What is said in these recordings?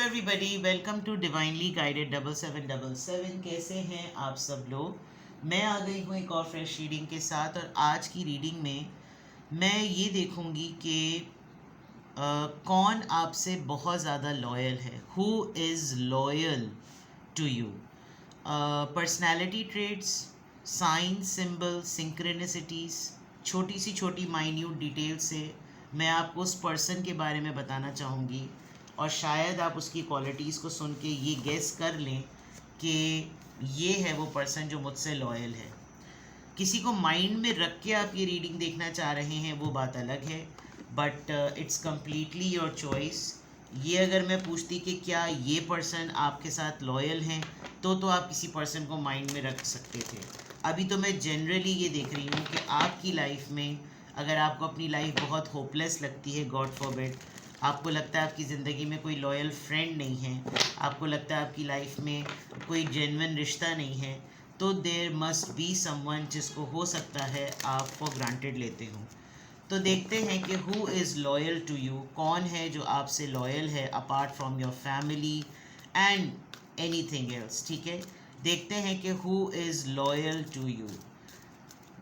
Everybody, welcome to divinely guided 7777। कैसे हैं आप सब लोग। मैं आ गई हूँ एक और फ्रेश रीडिंग के साथ। और आज की रीडिंग में मैं ये देखूँगी कि कौन आपसे बहुत ज़्यादा लॉयल है। Who is loyal to you. Personality traits, sign, symbol, synchronicities, छोटी माइन्यूट डिटेल से मैं आपको उस पर्सन के बारे में बताना चाहूँगी। और शायद आप उसकी क्वालिटीज़ को सुन के ये गेस कर लें कि ये है वो पर्सन जो मुझसे लॉयल है। किसी को माइंड में रख के आप ये रीडिंग देखना चाह रहे हैं वो बात अलग है, but it's completely your choice. ये अगर मैं पूछती कि क्या ये पर्सन आपके साथ लॉयल हैं, तो आप किसी पर्सन को माइंड में रख सकते थे। अभी तो मैं जनरली ये देख रही हूँ कि आपकी लाइफ में अगर आपको अपनी लाइफ बहुत होपलेस लगती है, गॉड फॉरबिड, आपको लगता है आपकी ज़िंदगी में कोई लॉयल फ्रेंड नहीं है, आपको लगता है आपकी लाइफ में कोई जेन्युइन रिश्ता नहीं है, तो देयर मस्ट बी समवन जिसको हो सकता है आप फॉर ग्रांटेड लेते हो। तो देखते हैं कि who is loyal to you. कौन है जो आपसे लॉयल है apart from your family and anything else. ठीक है, देखते हैं कि who is loyal to you.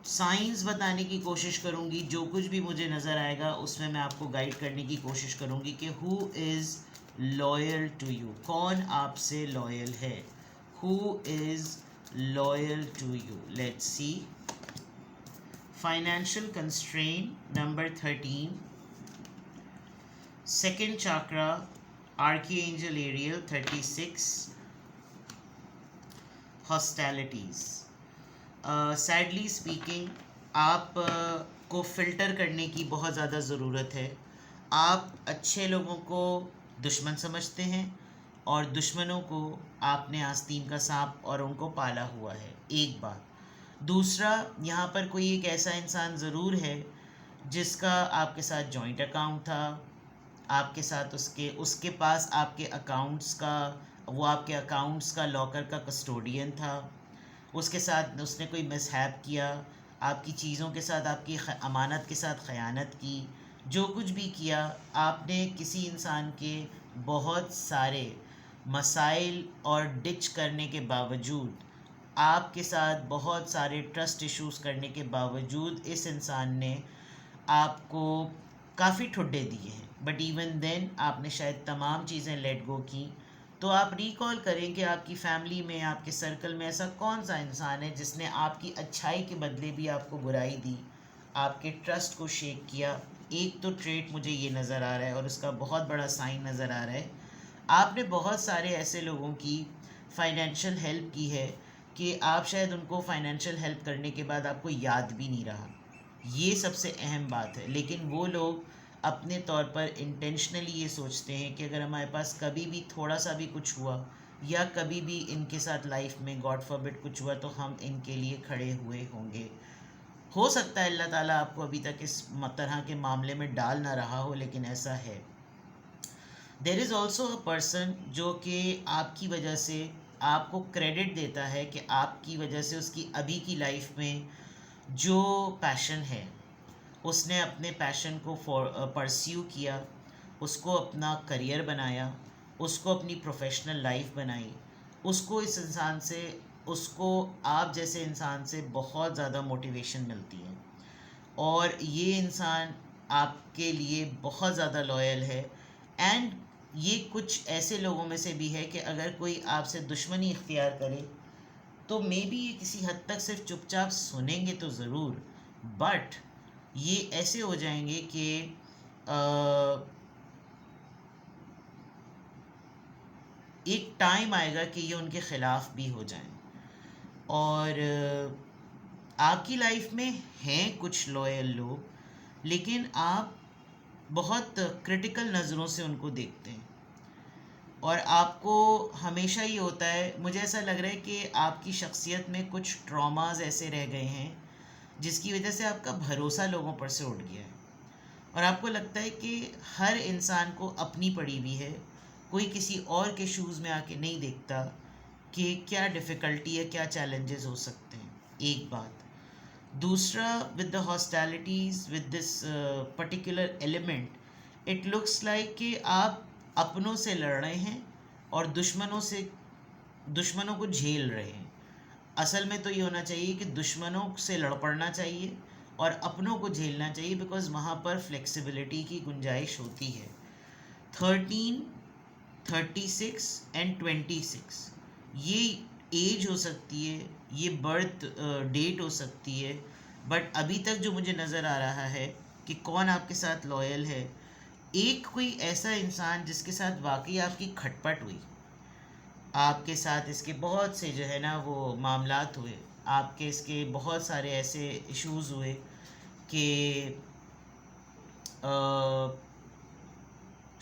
Science बताने की कोशिश करूँगी, जो कुछ भी मुझे नज़र आएगा उसमें मैं आपको गाइड करने की कोशिश करूँगी कि who is loyal to you. कौन आपसे लॉयल है। Who is loyal to you. Let's see. Financial constraint number 13, second chakra, archangel Ariel 36, hostilities. Sadly speaking, आप को फ़िल्टर करने की बहुत ज़्यादा ज़रूरत है। आप अच्छे लोगों को दुश्मन समझते हैं और दुश्मनों को आपने आस्तीन का सांप और उनको पाला हुआ है, एक बात। दूसरा, यहाँ पर कोई एक ऐसा इंसान ज़रूर है जिसका आपके साथ जॉइंट अकाउंट था, आपके साथ उसके पास आपके अकाउंट्स का, वो आपके अकाउंट्स का लॉकर का कस्टोडियन था, उसके साथ उसने कोई मिसहैप किया, आपकी चीज़ों के साथ, आपकी अमानत के साथ ख़यानत की। जो कुछ भी किया, आपने किसी इंसान के बहुत सारे मसाइल और डिच करने के बावजूद, आपके साथ बहुत सारे ट्रस्ट इश्यूज़ करने के बावजूद इस इंसान ने आपको काफ़ी ठुड्डे दिए हैं। बट इवन देन आपने शायद तमाम चीज़ें लेट गो की। तो आप रिकॉल करें कि आपकी फैमिली में, आपके सर्कल में ऐसा कौन सा इंसान है जिसने आपकी अच्छाई के बदले भी आपको बुराई दी, आपके ट्रस्ट को शेक किया। एक तो ट्रेट मुझे ये नज़र आ रहा है और उसका बहुत बड़ा साइन नज़र आ रहा है। आपने बहुत सारे ऐसे लोगों की फाइनेंशियल हेल्प की है कि आप शायद उनको फाइनेंशियल हेल्प करने के बाद आपको याद भी नहीं रहा। ये सबसे अहम बात है। लेकिन वो लोग अपने तौर पर इंटेंशनली ये सोचते हैं कि अगर हमारे पास कभी भी थोड़ा सा भी कुछ हुआ या कभी भी इनके साथ लाइफ में गॉड फॉरबिड कुछ हुआ तो हम इनके लिए खड़े हुए होंगे। हो सकता है अल्लाह ताला आपको अभी तक इस तरह के मामले में डाल ना रहा हो, लेकिन ऐसा है। There is also a person जो कि आपकी वजह से आपको क्रेडिट देता है कि आपकी वजह से उसकी अभी की लाइफ में जो पैशन है, उसने अपने पैशन को परस्यू किया, उसको अपना करियर बनाया, उसको अपनी प्रोफेशनल लाइफ बनाई। उसको इस इंसान से, उसको आप जैसे इंसान से बहुत ज़्यादा मोटिवेशन मिलती है। और ये इंसान आपके लिए बहुत ज़्यादा लॉयल है। एंड ये कुछ ऐसे लोगों में से भी है कि अगर कोई आपसे दुश्मनी इख्तियार करे तो मे बी ये किसी हद तक सिर्फ चुपचाप सुनेंगे तो ज़रूर, बट ये ऐसे हो जाएंगे कि एक टाइम आएगा कि ये उनके ख़िलाफ़ भी हो जाएं। और आपकी लाइफ में हैं कुछ लॉयल लोग, लेकिन आप बहुत क्रिटिकल नज़रों से उनको देखते हैं। और आपको हमेशा ये होता है, मुझे ऐसा लग रहा है कि आपकी शख्सियत में कुछ ट्रॉमास ऐसे रह गए हैं जिसकी वजह से आपका भरोसा लोगों पर से उठ गया है। और आपको लगता है कि हर इंसान को अपनी पड़ी हुई है, कोई किसी और के शूज़ में आके नहीं देखता कि क्या डिफ़िकल्टी है, क्या चैलेंजेस हो सकते हैं, एक बात। दूसरा, with the hostilities, with this particular element, it looks like कि आप अपनों से लड़ रहे हैं और दुश्मनों को झेल रहे हैं। असल में तो ये होना चाहिए कि दुश्मनों से लड़ पड़ना चाहिए और अपनों को झेलना चाहिए, बिकॉज वहाँ पर फ्लेक्सिबिलिटी की गुंजाइश होती है। 13, 36 एंड 26 ये एज हो सकती है, ये बर्थ डेट हो सकती है, बट अभी तक जो मुझे नज़र आ रहा है कि कौन आपके साथ लॉयल है, एक कोई ऐसा इंसान जिसके साथ वाकई आपकी खटपट हुई, आपके साथ इसके बहुत से जो है ना वो मामलात हुए, आपके इसके बहुत सारे ऐसे इश्यूज़ हुए कि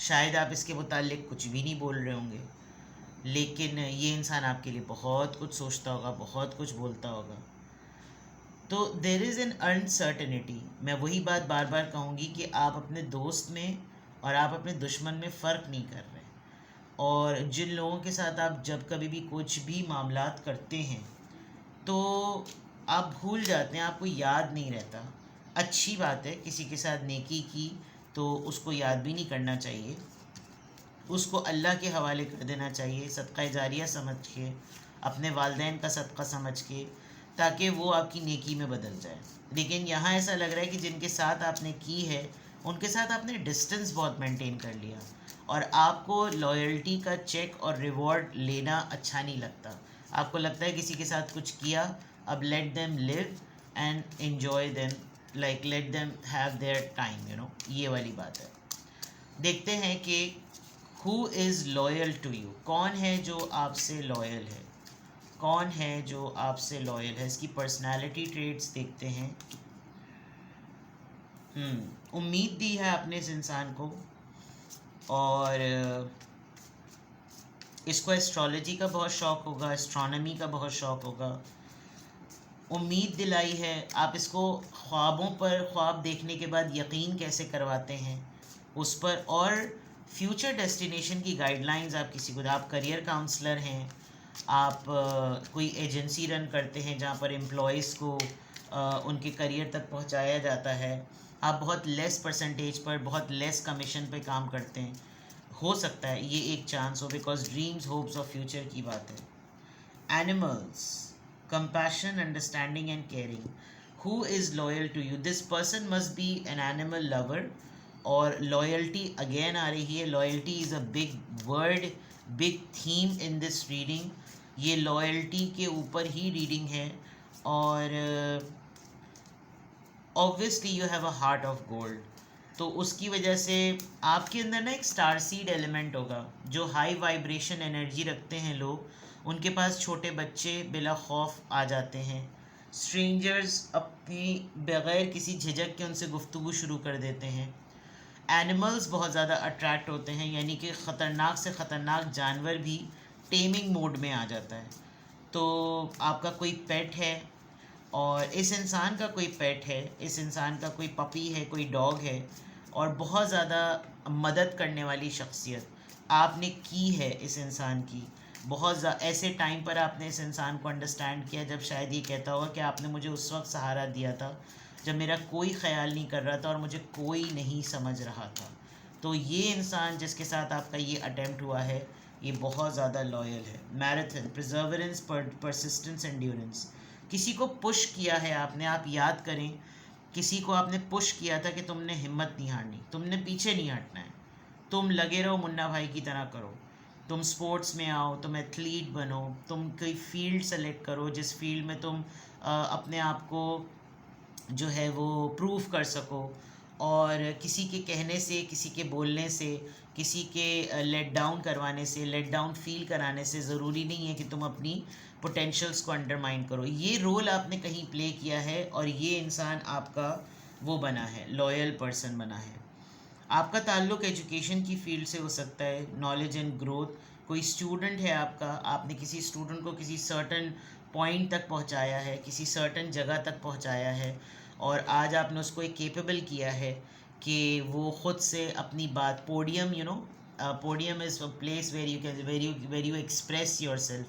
शायद आप इसके मुताल्लिक कुछ भी नहीं बोल रहे होंगे, लेकिन ये इंसान आपके लिए बहुत कुछ सोचता होगा, बहुत कुछ बोलता होगा। तो देर इज़ एन अनसर्टेनिटी। मैं वही बात बार बार कहूँगी कि आप अपने दोस्त में और आप अपने दुश्मन में फ़र्क नहीं कर रहे, और जिन लोगों के साथ आप जब कभी भी कुछ भी मामलात करते हैं तो आप भूल जाते हैं, आपको याद नहीं रहता। अच्छी बात है, किसी के साथ नेकी की तो उसको याद भी नहीं करना चाहिए, उसको अल्लाह के हवाले कर देना चाहिए, सदका जारिया समझ के, अपने वालिदैन का सदका समझ के, ताकि वो आपकी नेकी में बदल जाए। लेकिन यहाँ ऐसा लग रहा है कि जिनके साथ आपने की है उनके साथ आपने डिस्टेंस बहुत मेंटेन कर लिया, और आपको लॉयल्टी का चेक और रिवॉर्ड लेना अच्छा नहीं लगता। आपको लगता है किसी के साथ कुछ किया, अब let them live and enjoy them, like let them have their time, ये वाली बात है। देखते हैं कि who is loyal to you, कौन है जो आपसे लॉयल है, कौन है जो आपसे लॉयल है। इसकी पर्सनालिटी ट्रेट्स देखते हैं। उम्मीद दी है आपने इस इंसान को, और इसको एस्ट्रोलॉजी का बहुत शौक़ होगा, एस्ट्रोनॉमी का बहुत शौक़ होगा। उम्मीद दिलाई है आप इसको, ख्वाबों पर ख्वाब देखने के बाद यकीन कैसे करवाते हैं उस पर, और फ्यूचर डेस्टिनेशन की गाइडलाइंस आप किसी को, आप करियर काउंसलर हैं, आप कोई एजेंसी रन करते हैं जहाँ पर एम्प्लॉयज़ को उनके करियर तक पहुँचाया जाता है, आप बहुत लेस परसेंटेज पर, बहुत लेस कमीशन पे काम करते हैं, हो सकता है ये एक चांस हो, because dreams hopes of future की बात है। Animals, compassion, understanding and caring. Who is loyal to you? This person must be an animal lover. और loyalty again आ रही है। Loyalty is a big word, big theme in this reading. ये loyalty के ऊपर ही reading है, और obviously you have a heart of gold. तो उसकी वजह से आपके अंदर ना एक स्टार सीड एलिमेंट होगा। जो हाई वाइब्रेशन एनर्जी रखते हैं लोग, उनके पास छोटे बच्चे बिला खौफ आ जाते हैं, स्ट्रेंजर्स अपनी बग़ैर किसी झिझक के उनसे गुफ्तगू शुरू कर देते हैं। एनिमल्स बहुत ज़्यादा अट्रैक्ट होते हैं, यानी कि ख़तरनाक से ख़तरनाक जानवर भी टेमिंग मोड में आ जाता है। तो आपका कोई पेट है और इस इंसान का कोई पेट है, इस इंसान का कोई पपी है, कोई डॉग है, और बहुत ज़्यादा मदद करने वाली शख्सियत आपने की है इस इंसान की। बहुत ऐसे टाइम पर आपने इस इंसान को अंडरस्टैंड किया जब शायद ये कहता होगा कि आपने मुझे उस वक्त सहारा दिया था जब मेरा कोई ख्याल नहीं कर रहा था और मुझे कोई नहीं समझ रहा था। तो ये इंसान जिसके साथ आपका ये अटेम्प्ट हुआ है, ये बहुत ज़्यादा लॉयल है। Marathon, perseverance, persistence, endurance. किसी को पुश किया है आपने, आप याद करें, किसी को आपने पुश किया था कि तुमने हिम्मत नहीं हारनी, तुमने पीछे नहीं हटना है, तुम लगे रहो, मुन्ना भाई की तरह करो, तुम स्पोर्ट्स में आओ, तुम एथलीट बनो, तुम कोई फील्ड सेलेक्ट करो जिस फील्ड में तुम अपने आप को जो है वो प्रूव कर सको, और किसी के कहने से, किसी के बोलने से, किसी के लेट डाउन करवाने से, लेट डाउन फील कराने से ज़रूरी नहीं है कि तुम अपनी पोटेंशियल्स को अंडरमाइन करो। ये रोल आपने कहीं प्ले किया है और ये इंसान आपका वो बना है, लॉयल पर्सन बना है। आपका ताल्लुक़ एजुकेशन की फ़ील्ड से हो सकता है, नॉलेज एंड ग्रोथ। कोई स्टूडेंट है आपका, आपने किसी स्टूडेंट को किसी सर्टन पॉइंट तक पहुंचाया है, किसी सर्टन जगह तक पहुंचाया है, और आज आपने उसको एक केपेबल किया है कि वो ख़ुद से अपनी बात, podium, podium is a place where you can where you express yourself.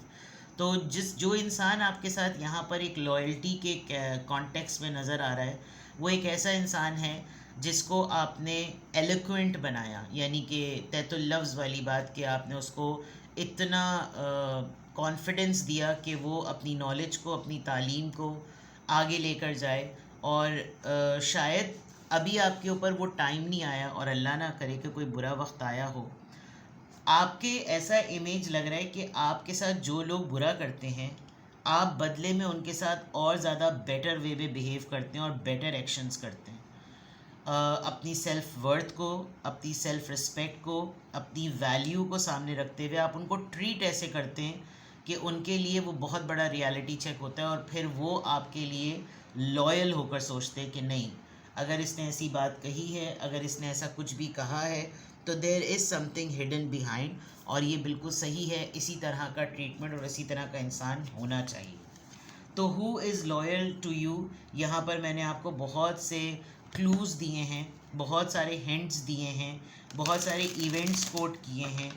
तो जो इंसान आपके साथ यहाँ पर एक लॉयल्टी के कॉन्टेक्स्ट में नज़र आ रहा है, वो एक ऐसा इंसान है जिसको आपने एलोक्वेंट बनाया, यानी कि तहतुल लफ्ज़ वाली बात, कि आपने उसको इतना कॉन्फिडेंस दिया कि वो अपनी नॉलेज को, अपनी तालीम को आगे लेकर जाए। और शायद अभी आपके ऊपर वो टाइम नहीं आया, और अल्लाह ना करे कि कोई बुरा वक्त आया हो, आपके ऐसा इमेज लग रहा है कि आपके साथ जो लोग बुरा करते हैं, आप बदले में उनके साथ और ज़्यादा बेटर वे में बिहेव करते हैं और बेटर एक्शंस करते हैं। अपनी सेल्फ वर्थ को, अपनी सेल्फ रिस्पेक्ट को, अपनी वैल्यू को सामने रखते हुए आप उनको ट्रीट ऐसे करते हैं कि उनके लिए वो बहुत बड़ा रियलिटी चेक होता है, और फिर वो आपके लिए लॉयल होकर सोचते हैं कि नहीं, अगर इसने ऐसी बात कही है, अगर इसने ऐसा कुछ भी कहा है, तो there is something hidden behind, और ये बिल्कुल सही है। इसी तरह का ट्रीटमेंट और इसी तरह का इंसान होना चाहिए। तो who is loyal to you, यहाँ पर मैंने आपको बहुत से क्लूज़ दिए हैं, बहुत सारे हिंट्स दिए हैं, बहुत सारे इवेंट्स कोट किए हैं।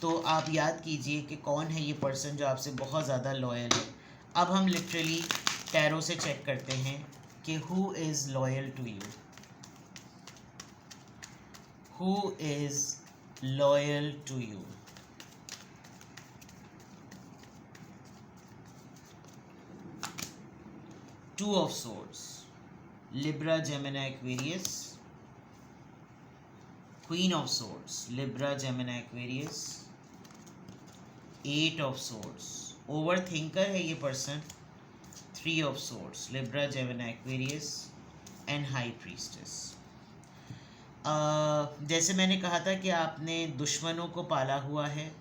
तो आप याद कीजिए कि कौन है ये पर्सन जो आपसे बहुत ज़्यादा लॉयल है। अब हम लिटरली टैरो से चेक करते हैं कि who is loyal to you, who is loyal to you. Two of Swords, Libra, Gemini, Aquarius. Queen of Swords, Libra, Gemini, Aquarius. Eight of Swords, Overthinker है ये person. Three of Swords, Libra, Gemini, Aquarius. And High Priestess. जैसे मैंने कहा था कि आपने दुश्मनों को पाला हुआ है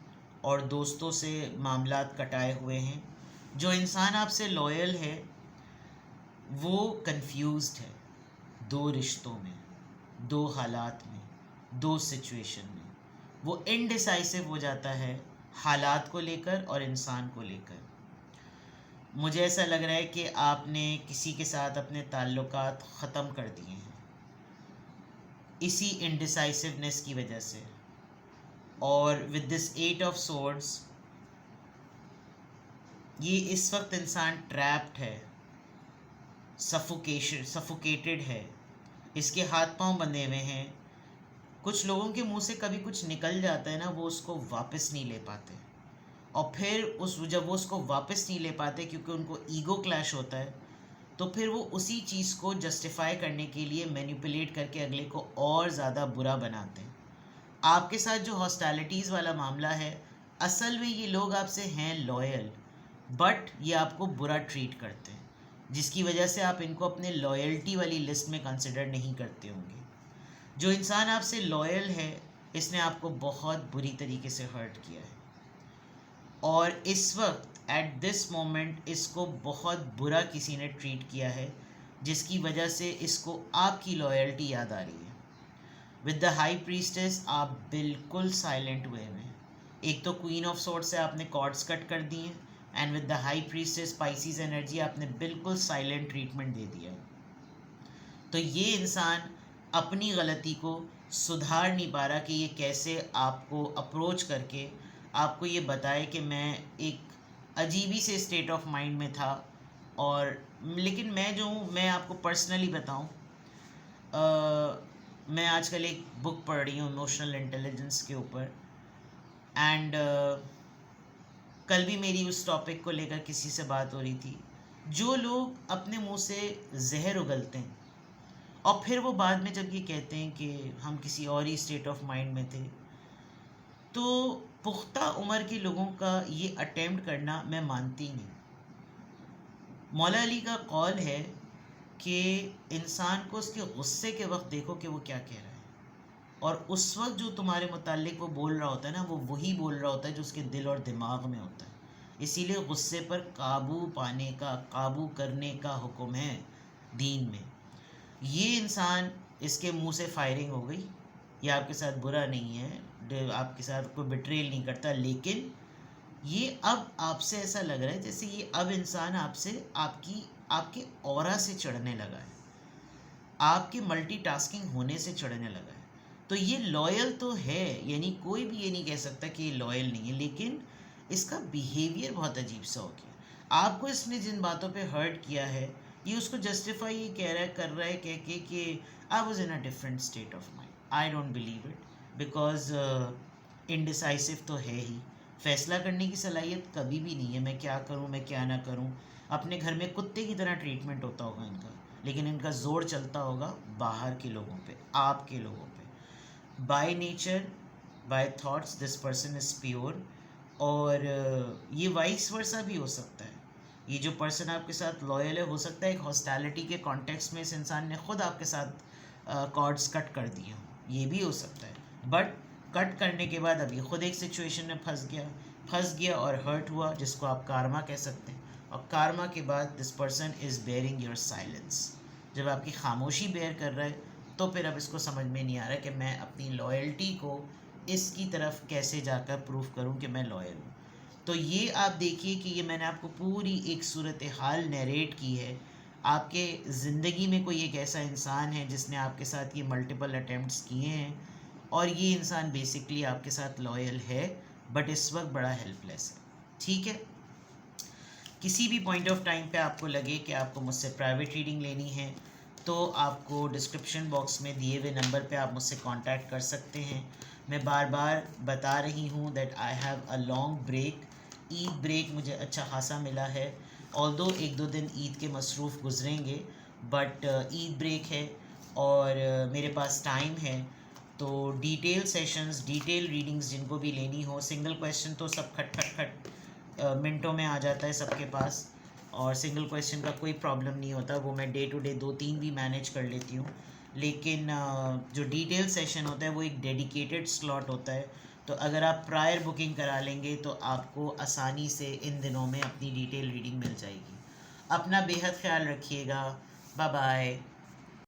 और दोस्तों से मामलात कटाए हुए हैं। जो इंसान आपसे लॉयल है वो कंफ्यूज्ड है, दो रिश्तों में, दो हालात में, दो सिचुएशन में। वो इनडिसाइसिव हो जाता है हालात को लेकर और इंसान को लेकर। मुझे ऐसा लग रहा है कि आपने किसी के साथ अपने ताल्लुकात ख़त्म कर दिए हैं इसी इनडिसाइसिवनेस की वजह से। और with this eight of swords, ये इस वक्त इंसान ट्रैप्ड है, सफोकेटेड है, इसके हाथ पांव बंधे हुए हैं। कुछ लोगों के मुंह से कभी कुछ निकल जाता है ना, वो उसको वापस नहीं ले पाते, और फिर जब वो उसको वापस नहीं ले पाते क्योंकि उनको ईगो क्लैश होता है, तो फिर वो उसी चीज़ को जस्टिफाई करने के लिए मैनिपुलेट करके अगले को और ज़्यादा बुरा बनाते हैं। आपके साथ जो हॉस्टैलिटीज़ वाला मामला है, असल में ये लोग आपसे हैं लॉयल, बट ये आपको बुरा ट्रीट करते हैं, जिसकी वजह से आप इनको अपने लॉयल्टी वाली लिस्ट में कंसिडर नहीं करते होंगे। जो इंसान आपसे लॉयल है, इसने आपको बहुत बुरी तरीके से हर्ट किया है, और इस वक्त एट दिस मोमेंट इसको बहुत बुरा किसी ने ट्रीट किया है, जिसकी वजह से इसको आपकी लॉयल्टी याद आ रही है। विद द हाई प्रीस्टेस आप बिल्कुल साइलेंट वे में, एक तो क्वीन ऑफ सोर्ड्स से आपने कॉर्ड्स कट कर दिए, and with the high priestess species energy आपने बिल्कुल साइलेंट ट्रीटमेंट दे दिया। तो ये इंसान अपनी गलती को सुधार नहीं पा रहा कि ये कैसे आपको अप्रोच करके आपको ये बताए कि मैं एक अजीबी से स्टेट ऑफ माइंड में था। और लेकिन मैं जो हूँ, मैं आपको पर्सनली बताऊँ, मैं आजकल एक बुक पढ़ रही हूँ इमोशनल इंटेलिजेंस के ऊपर, एंड कल भी मेरी उस टॉपिक को लेकर किसी से बात हो रही थी। जो लोग अपने मुंह से जहर उगलते हैं और फिर वो बाद में जब ये कहते हैं कि हम किसी और ही स्टेट ऑफ माइंड में थे, तो पुख्ता उम्र के लोगों का ये अटेम्प्ट करना मैं मानती नहीं। मौला अली का कौल है कि इंसान को उसके गुस्से के वक्त देखो कि वो क्या कह रहा है, और उस वक्त जो तुम्हारे मुताल्लिक वो बोल रहा होता है ना, वो वही बोल रहा होता है जो उसके दिल और दिमाग में होता है। इसीलिए गुस्से पर काबू पाने का, काबू करने का हुक्म है दीन में। ये इंसान, इसके मुंह से फायरिंग हो गई, ये आपके साथ बुरा नहीं है, आपके साथ कोई बिट्रेल नहीं करता, लेकिन ये अब आपसे ऐसा लग रहा है जैसे ये अब इंसान आपसे आपके ऑरा से चढ़ने लगा है, आपके मल्टीटास्किंग होने से चढ़ने लगा है। तो ये लॉयल तो है, यानी कोई भी ये नहीं कह सकता कि ये लॉयल नहीं है, लेकिन इसका बिहेवियर बहुत अजीब सा हो गया। आपको इसने जिन बातों पे हर्ट किया है, ये उसको जस्टिफाई ये कह रहा है कर रहा है कह के कि I was in a different state of mind. I don't believe it because indecisive तो है ही. फैसला करने की सलाहियत कभी भी नहीं है. मैं क्या करूँ मैं क्या ना करूँ. अपने घर में कुत्ते की तरह ट्रीटमेंट होता होगा इनका, लेकिन इनका जोर चलता होगा बाहर के लोगों पे, आपके लोगों पे. By nature, by thoughts this person is pure. और ये वाइस वर्सा भी हो सकता है. ये जो पर्सन आपके साथ लॉयल है, हो सकता है एक हॉस्टैलिटी के कॉन्टेक्स्ट में इस इंसान ने खुद आपके साथ कॉर्ड्स कट कर दिए हों. ये भी हो सकता है. बट कट करने के बाद अब ये खुद एक सिचुएशन में फंस गया और हर्ट हुआ, जिसको आप कारमा कह सकते हैं. और कारमा के बाद this person is bearing your silence. जब आपकी खामोशी बेयर कर रहा है तो फिर अब इसको समझ में नहीं आ रहा है कि मैं अपनी लॉयल्टी को इसकी तरफ कैसे जाकर प्रूव करूं कि मैं लॉयल हूं. तो ये आप देखिए कि ये मैंने आपको पूरी एक सूरत हाल नरेट की है. आपके ज़िंदगी में कोई एक ऐसा इंसान है जिसने आपके साथ ये मल्टीपल अटैम्प्ट्स किए हैं, और ये इंसान बेसिकली आपके साथ लॉयल है, बट इस वक्त बड़ा हेल्पलेस है. ठीक है. किसी भी पॉइंट ऑफ टाइम पे आपको लगे कि आपको मुझसे प्राइवेट रीडिंग लेनी है, तो आपको डिस्क्रिप्शन बॉक्स में दिए हुए नंबर पे आप मुझसे कांटेक्ट कर सकते हैं. मैं बार बार बता रही हूँ that I have a long break. Eid break मुझे अच्छा खासा मिला है, ऑल्दो एक दो दिन ईद के मसरूफ़ गुजरेंगे, बट ईद ब्रेक है और मेरे पास टाइम है. तो डिटेल सेशंस, डिटेल रीडिंग्स जिनको भी लेनी हो, सिंगल क्वेश्चन तो सब खट खट खट मिनटों में आ जाता है सबके पास, और सिंगल क्वेश्चन का कोई प्रॉब्लम नहीं होता. वो मैं डे टू डे 2-3 भी मैनेज कर लेती हूँ. लेकिन जो डिटेल सेशन होता है वो एक डेडिकेटेड स्लॉट होता है. तो अगर आप प्रायर बुकिंग करा लेंगे तो आपको आसानी से इन दिनों में अपनी डिटेल रीडिंग मिल जाएगी. अपना बेहद ख्याल रखिएगा. Bye bye.